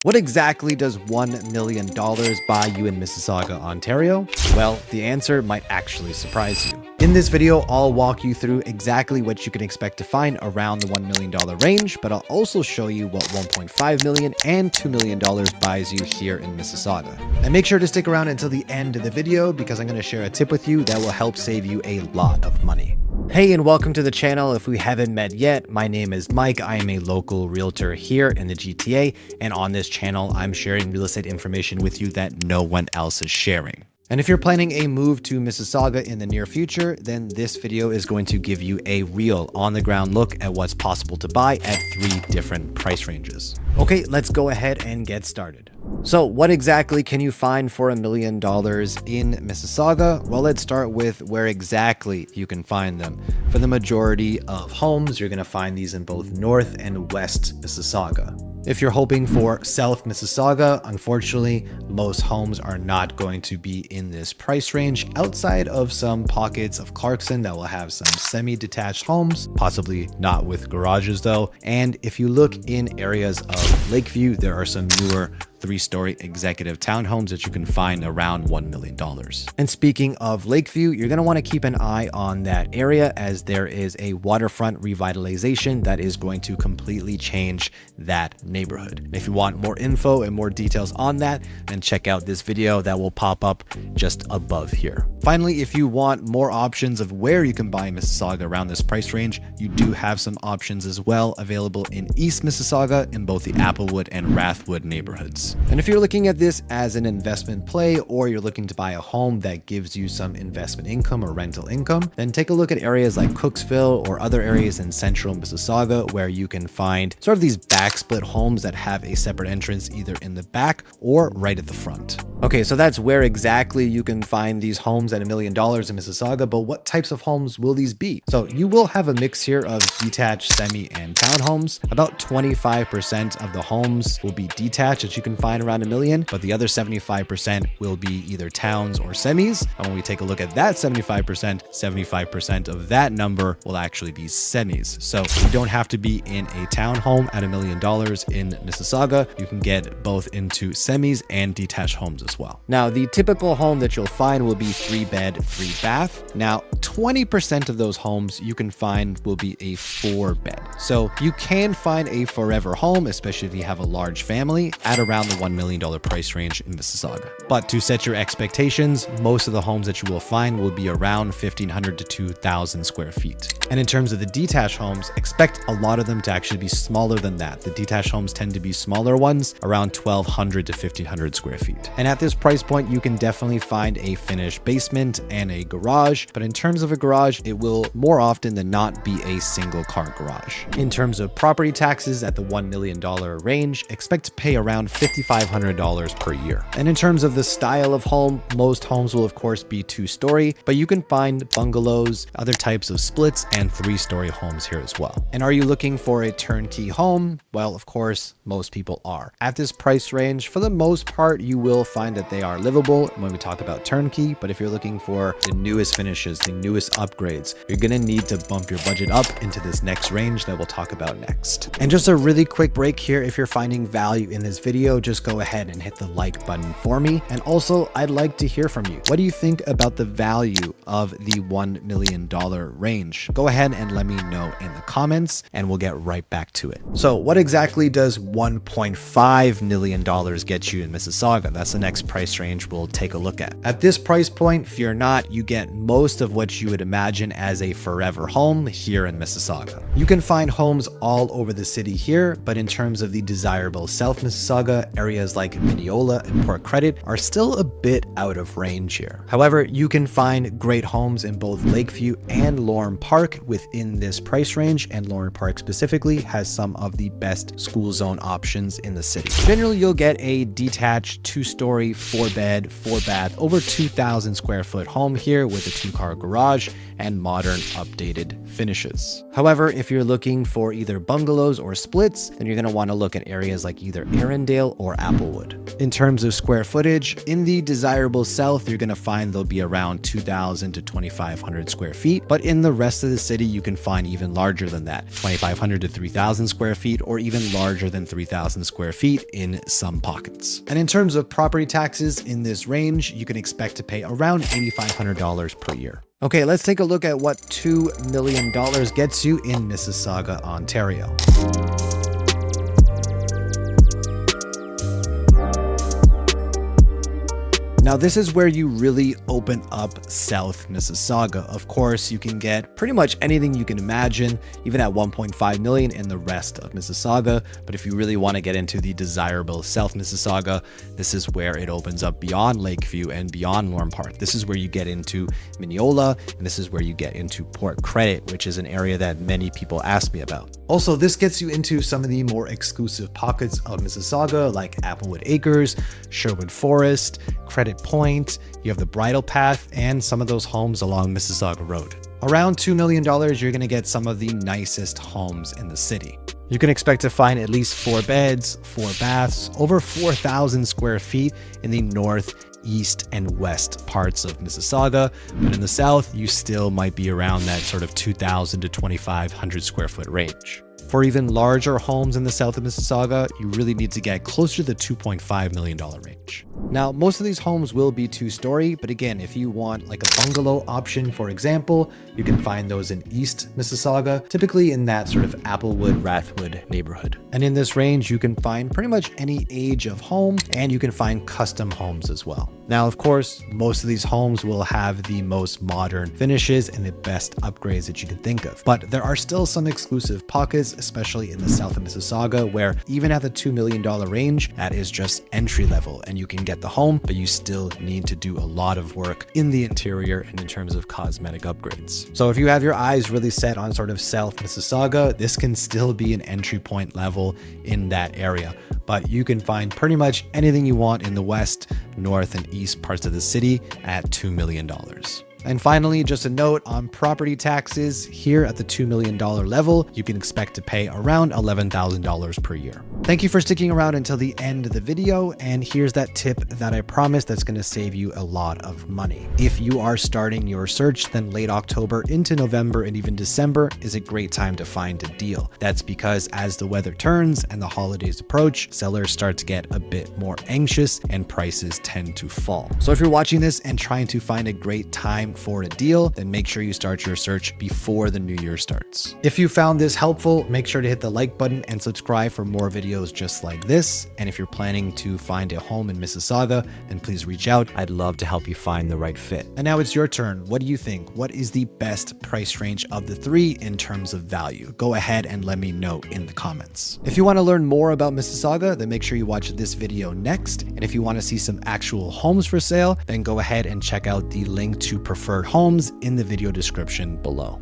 What exactly does $1 million buy you in Mississauga, Ontario? Well, the answer might actually surprise you. In this video, I'll walk you through exactly what you can expect to find around the $1 million range, but I'll also show you what $1.5 million and $2 million buys you here in Mississauga. And make sure to stick around until the end of the video because I'm going to share a tip with you that will help save you a lot of money. Hey, and welcome to the channel. If we haven't met yet, my name is Mike. I am a local realtor here in the GTA, and on this channel, I'm sharing real estate information with you that no one else is sharing. And if you're planning a move to Mississauga in the near future, then this video is going to give you a real on-the-ground look at what's possible to buy at 3 different price ranges. Okay, let's go ahead and get started. So what exactly can you find for $1 million in Mississauga? Well, let's start with where exactly you can find them. For the majority of homes, you're going to find these in both North and West Mississauga. If you're hoping for South Mississauga, unfortunately, most homes are not going to be in this price range outside of some pockets of Clarkson that will have some semi-detached homes, possibly not with garages though. And if you look in areas of Lakeview, there are some newer 3-story executive townhomes that you can find around $1 million. And speaking of Lakeview, you're going to want to keep an eye on that area as there is a waterfront revitalization that is going to completely change that neighborhood. And if you want more info and more details on that, then check out this video that will pop up just above here. Finally, if you want more options of where you can buy Mississauga around this price range, you do have some options as well available in East Mississauga in both the Applewood and Rathwood neighborhoods. And if you're looking at this as an investment play, or you're looking to buy a home that gives you some investment income or rental income, then take a look at areas like Cooksville or other areas in central Mississauga where you can find sort of these back split homes that have a separate entrance either in the back or right at the front. Okay, so that's where exactly you can find these homes at $1 million in Mississauga, but what types of homes will these be? So you will have a mix here of detached, semi, and townhomes. About 25% of the homes will be detached that you can find around $1 million, but the other 75% will be either towns or semis. And when we take a look at that 75% of that number will actually be semis. So you don't have to be in a townhome at $1 million in Mississauga. You can get both into semis and detached homes as well. Now, the typical home that you'll find will be 3-bed, 3-bath. Now, 20% of those homes you can find will be a 4-bed. So you can find a forever home, especially if you have a large family, at around the $1 million price range in Mississauga. But to set your expectations, most of the homes that you will find will be around 1,500 to 2,000 square feet. And in terms of the detached homes, expect a lot of them to actually be smaller than that. The detached homes tend to be smaller ones, around 1,200 to 1,500 square feet. And at this price point, you can definitely find a finished basement and a garage. But in terms of a garage, it will more often than not be a single car garage. In terms of property taxes at the $1 million range, expect to pay around $5,500 per year. And in terms of the style of home, most homes will of course be 2-story, but you can find bungalows, other types of splits, and 3-story homes here as well. And are you looking for a turnkey home? Well, of course, most people are. At this price range, for the most part, you will find that they are livable when we talk about turnkey, but if you're looking for the newest finishes, the newest upgrades, you're gonna need to bump your budget up into this next range that we'll talk about next. And just a really quick break here, if you're finding value in this video, just go ahead and hit the like button for me. And also, I'd like to hear from you. What do you think about the value of the $1 million range? Go ahead and let me know in the comments and we'll get right back to it. So what exactly does $1.5 million get you in Mississauga? That's the next price range we'll take a look at. At this price point, fear not, you get most of what you would imagine as a forever home here in Mississauga. You can find homes all over the city here, but in terms of the desirable South Mississauga, areas like Mineola and Port Credit are still a bit out of range here. However, you can find great homes in both Lakeview and Lorne Park within this price range, and Lorne Park specifically has some of the best school zone options in the city. Generally, you'll get a detached 2-story, 4-bed, 4-bath, over 2,000 square foot home here with a 2-car garage and modern updated finishes. However, if you're looking for either bungalows or splits, then you're going to want to look at areas like either Erin or Applewood. In terms of square footage, in the desirable south, you're going to find they'll be around 2,000 to 2,500 square feet, but in the rest of the city, you can find even larger than that, 2,500 to 3,000 square feet, or even larger than 3,000 square feet in some pockets. And in terms of property taxes in this range, you can expect to pay around $8,500 per year. Okay, let's take a look at what $2 million gets you in Mississauga, Ontario. Now, this is where you really open up South Mississauga. Of course, you can get pretty much anything you can imagine, even at 1.5 million in the rest of Mississauga. But if you really want to get into the desirable South Mississauga, this is where it opens up beyond Lakeview and beyond Lorne Park. This is where you get into Mineola, and this is where you get into Port Credit, which is an area that many people ask me about. Also, this gets you into some of the more exclusive pockets of Mississauga, like Applewood Acres, Sherwood Forest, Credit Pointe, you have the Bridle Path, and some of those homes along Mississauga Road. Around $2 million, you're going to get some of the nicest homes in the city. You can expect to find at least 4 beds, 4 baths, over 4,000 square feet in the north, east, and west parts of Mississauga, but in the south, you still might be around that sort of 2,000 to 2,500 square foot range. For even larger homes in the south of Mississauga, you really need to get closer to the $2.5 million range. Now, most of these homes will be 2-story, but again, if you want like a bungalow option, for example, you can find those in East Mississauga, typically in that sort of Applewood, Rathwood neighborhood. And in this range, you can find pretty much any age of home, and you can find custom homes as well. Now, of course, most of these homes will have the most modern finishes and the best upgrades that you can think of. But there are still some exclusive pockets, especially in the south of Mississauga, where even at the $2 million range, that is just entry level, and you can get the home, but you still need to do a lot of work in the interior and in terms of cosmetic upgrades. So if you have your eyes really set on sort of South Mississauga, this can still be an entry point level in that area. But you can find pretty much anything you want in the west, north, and east parts of the city at $2 million. And finally, just a note on property taxes. Here at the $2 million level, you can expect to pay around $11,000 per year. Thank you for sticking around until the end of the video. And here's that tip that I promised that's going to save you a lot of money. If you are starting your search, then late October into November and even December is a great time to find a deal. That's because as the weather turns and the holidays approach, sellers start to get a bit more anxious and prices tend to fall. So if you're watching this and trying to find a great time for a deal, then make sure you start your search before the new year starts. If you found this helpful, make sure to hit the like button and subscribe for more videos just like this. And if you're planning to find a home in Mississauga, then please reach out. I'd love to help you find the right fit. And now it's your turn. What do you think? What is the best price range of the 3 in terms of value? Go ahead and let me know in the comments. If you want to learn more about Mississauga, then make sure you watch this video next. And if you want to see some actual homes for sale, then go ahead and check out the link to preferred homes in the video description below.